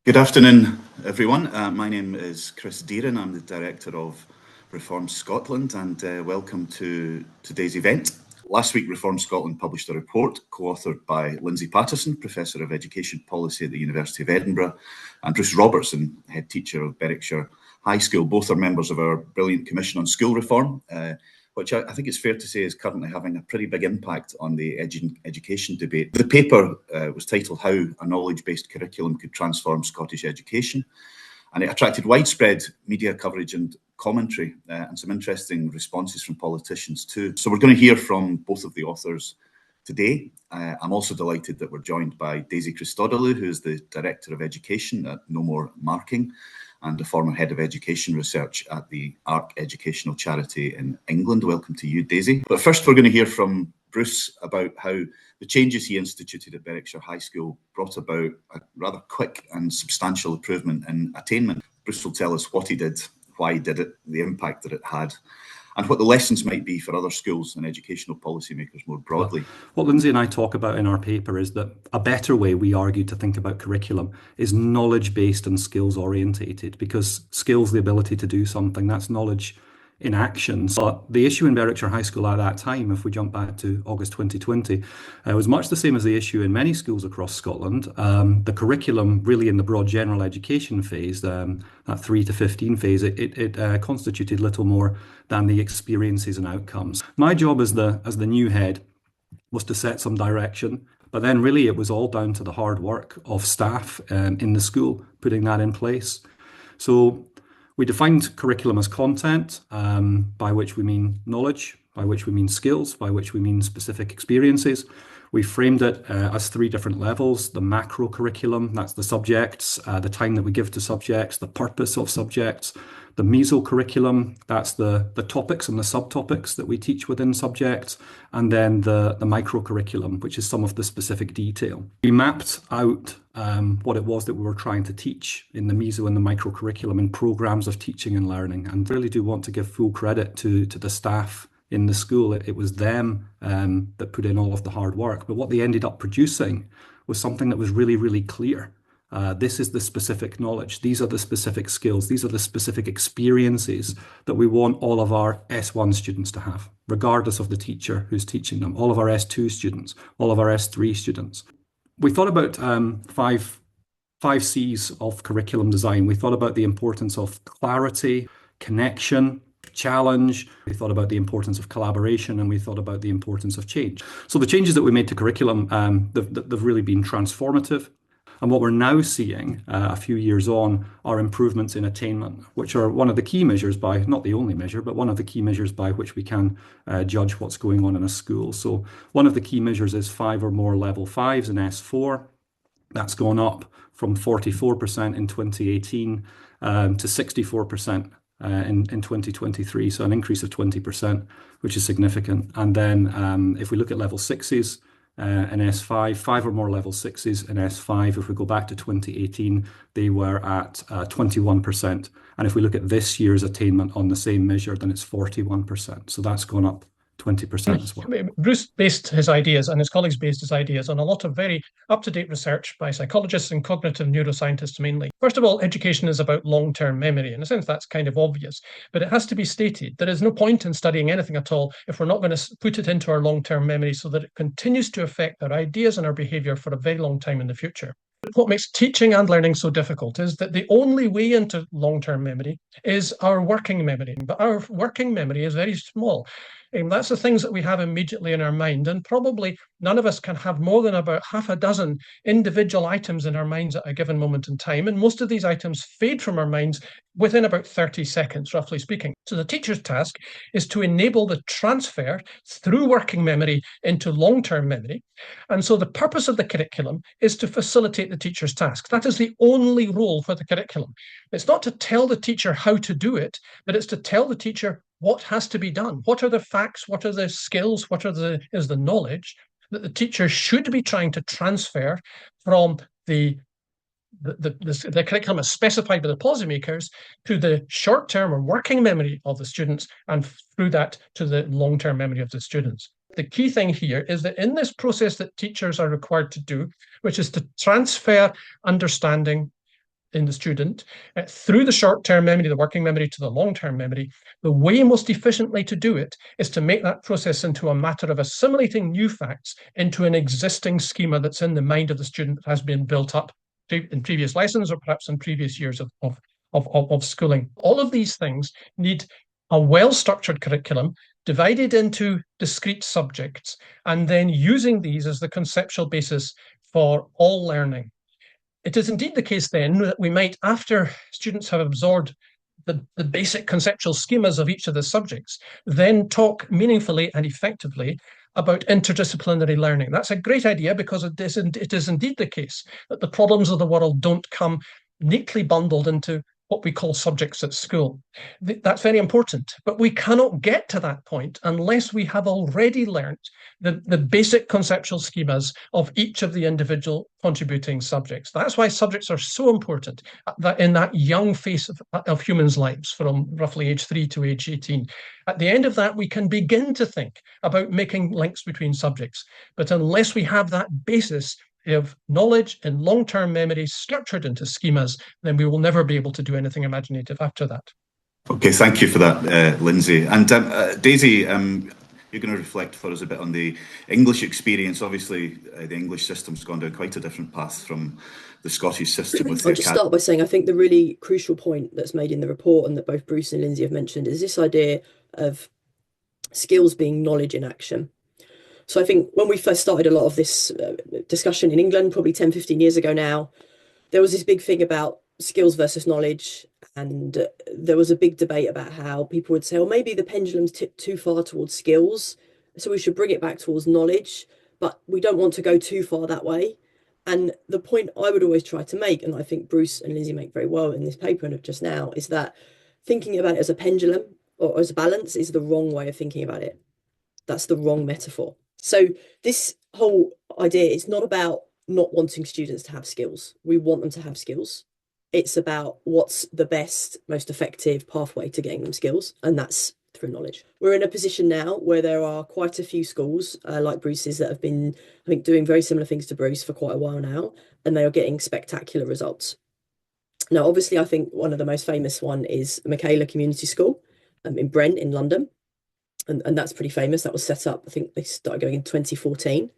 Good afternoon, everyone. My name is Chris Deeran. I'm the Director of Reform Scotland, and welcome to today's event. Last week, Reform Scotland published a report co-authored by Lindsay, Professor of Education Policy at the University of Edinburgh, and Bruce Robertson, Head Teacher of Berwickshire High School. Both are members of our brilliant Commission on School Reform, which I think it's fair to say is currently having a pretty big impact on the education debate. The paper was titled How a Knowledge-Based Curriculum Could Transform Scottish Education, and it attracted widespread media coverage and commentary and some interesting responses from politicians too. So we're going to hear from both of the authors today. I'm also delighted that we're joined by Daisy Christodoulou, who is the Director of Education at No More Marking, and a former Head of Education Research at the ARC Educational Charity in England. Welcome to you, Daisy. But first, we're going to hear from Bruce about how the changes he instituted at Berwickshire High School brought about a rather quick and substantial improvement in attainment. Bruce will tell us what he did, why he did it, the impact that it had, and what the lessons might be for other schools and educational policymakers more broadly. What Lindsay and I talk about in our paper is that a better way, we argue, to think about curriculum is knowledge-based and skills-orientated, because skills, the ability to do something, that's knowledge in actions. But the issue in Berwickshire High School at that time, if we jump back to August 2020, was much the same as the issue in many schools across Scotland. The curriculum, really in the broad general education phase, that 3 to 15 phase, it constituted little more than the experiences and outcomes. My job as the new head was to set some direction, but then really it was all down to the hard work of staff in the school, putting that in place. So we defined curriculum as content, by which we mean knowledge, by which we mean skills, by which we mean specific experiences. We framed it as 3 different levels: the macro curriculum, that's the subjects, the time that we give to subjects, the purpose of subjects; the meso curriculum, that's the topics and the subtopics that we teach within subjects; and then the micro curriculum, which is some of the specific detail. We mapped out what it was that we were trying to teach in the meso and the micro curriculum in programs of teaching and learning, and really do want to give full credit to the staff in the school. It was them that put in all of the hard work, but what they ended up producing was something that was really, really clear. This is the specific knowledge. These are the specific skills. These are the specific experiences that we want all of our S1 students to have, regardless of the teacher who's teaching them, all of our S2 students, all of our S3 students. We thought about five C's of curriculum design. We thought about the importance of clarity, connection, challenge. We thought about the importance of collaboration, and we thought about the importance of change. So the changes that we made to curriculum, they've really been transformative. And what we're now seeing a few years on are improvements in attainment, which are one of the key measures by, not the only measure, but one of the key measures by which we can judge what's going on in a school. So one of the key measures is 5 or more level 5s in S4. That's gone up from 44% in 2018 to 64% in 2023, so an increase of 20%, which is significant. And then if we look at level 6s in S5, 5 or more level 6s in S5, if we go back to 2018, they were at 21%. And if we look at this year's attainment on the same measure, then it's 41%. So that's gone up 20% as well. Bruce based his ideas, and his colleagues based his ideas, on a lot of very up-to-date research by psychologists and cognitive neuroscientists mainly. First of all, education is about long-term memory. In a sense, that's kind of obvious, but it has to be stated. There is no point in studying anything at all if we're not going to put it into our long-term memory so that it continues to affect our ideas and our behaviour for a very long time in the future. What makes teaching and learning so difficult is that the only way into long-term memory is our working memory, but our working memory is very small. And that's the things that we have immediately in our mind, and probably none of us can have more than about half a dozen individual items in our minds at a given moment in time, and most of these items fade from our minds within about 30 seconds, roughly speaking. So the teacher's task is to enable the transfer through working memory into long-term memory, and so the purpose of the curriculum is to facilitate the teacher's task. That is the only role for the curriculum. It's not to tell the teacher how to do it, but it's to tell the teacher what has to be done. What are the facts? What are the skills? Is the knowledge that the teacher should be trying to transfer from the curriculum as specified by the policymakers to the short-term or working memory of the students, and through that to the long-term memory of the students. The key thing here is that in this process that teachers are required to do, which is to transfer understanding, in the student through the short-term memory, the working memory, to the long-term memory, the way most efficiently to do it is to make that process into a matter of assimilating new facts into an existing schema that's in the mind of the student that has been built up in previous lessons or perhaps in previous years of schooling. All of these things need a well-structured curriculum divided into discrete subjects, and then using these as the conceptual basis for all learning. It is indeed the case then that we might, after students have absorbed the basic conceptual schemas of each of the subjects, then talk meaningfully and effectively about interdisciplinary learning. That's a great idea, because it is indeed the case that the problems of the world don't come neatly bundled into what we call subjects at school. That's very important, but we cannot get to that point unless we have already learnt the basic conceptual schemas of each of the individual contributing subjects. That's why subjects are so important in that young phase of humans' lives, from roughly age 3 to age 18. At the end of that, we can begin to think about making links between subjects. But unless we have that basis of knowledge and long-term memory structured into schemas, then we will never be able to do anything imaginative after that. Okay, thank you for that, Lindsay. And Daisy, you're going to reflect for us a bit on the English experience. Obviously, the English system's gone down quite a different path from the Scottish system. I'll just start by saying I think the really crucial point that's made in the report, and that both Bruce and Lindsay have mentioned, is this idea of skills being knowledge in action. So I think when we first started a lot of this discussion in England, probably 10, 15 years ago now, there was this big thing about skills versus knowledge. And there was a big debate about how people would say, oh, maybe the pendulum's tipped too far towards skills, so we should bring it back towards knowledge, but we don't want to go too far that way. And the point I would always try to make, and I think Bruce and Lindsay make very well in this paper and just now, is that thinking about it as a pendulum or as a balance is the wrong way of thinking about it. That's the wrong metaphor. So this whole idea is not about not wanting students to have skills. We want them to have skills. It's about what's the best, most effective pathway to getting them skills, and that's through knowledge. We're in a position now where there are quite a few schools, like Bruce's, that have been, I think, doing very similar things to Bruce for quite a while now, and they are getting spectacular results. Now, obviously, I think one of the most famous one is Michaela Community School in Brent in London. And that's pretty famous. That was set up, I think they started going in 2014.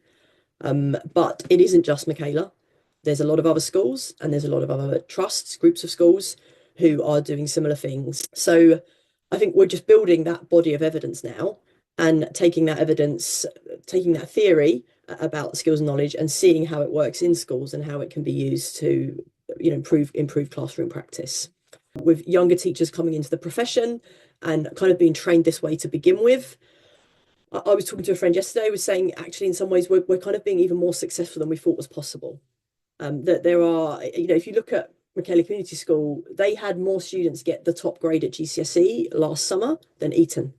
But it isn't just Michaela. There's a lot of other schools, and there's a lot of other trusts, groups of schools who are doing similar things. So I think we're just building that body of evidence now, and taking that evidence, taking that theory about skills and knowledge, and seeing how it works in schools and how it can be used to, improve classroom practice. With younger teachers coming into the profession and kind of being trained this way to begin with. I was talking to a friend yesterday who was saying, actually, in some ways, we're kind of being even more successful than we thought was possible. That there are, if you look at Michaela Community School, they had more students get the top grade at GCSE last summer than Eton.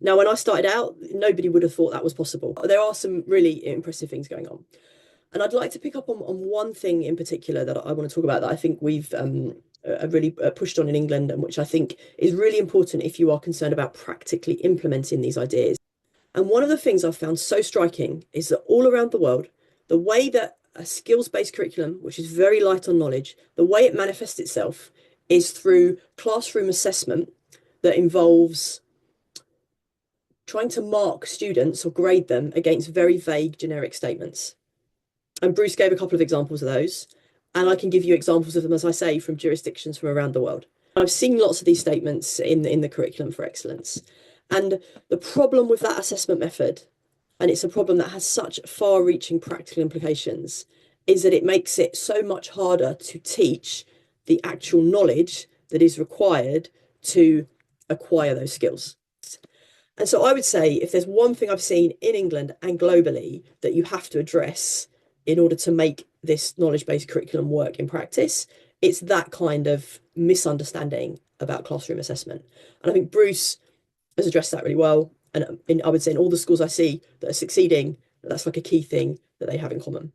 Now, when I started out, nobody would have thought that was possible. There are some really impressive things going on. And I'd like to pick up on one thing in particular that I want to talk about that I think we've really pushed on in England, and which I think is really important if you are concerned about practically implementing these ideas. And one of the things I've found so striking is that all around the world, the way that a skills-based curriculum, which is very light on knowledge, the way it manifests itself is through classroom assessment that involves trying to mark students or grade them against very vague generic statements. And Bruce gave a couple of examples of those. And I can give you examples of them, as I say, from jurisdictions from around the world. I've seen lots of these statements in the curriculum for excellence. And the problem with that assessment method, and it's a problem that has such far-reaching practical implications, is that it makes it so much harder to teach the actual knowledge that is required to acquire those skills. And so I would say, if there's one thing I've seen in England and globally that you have to address in order to make this knowledge-based curriculum work in practice, it's that kind of misunderstanding about classroom assessment. And I think Bruce has addressed that really well. And I would say in all the schools I see that are succeeding, that's like a key thing that they have in common.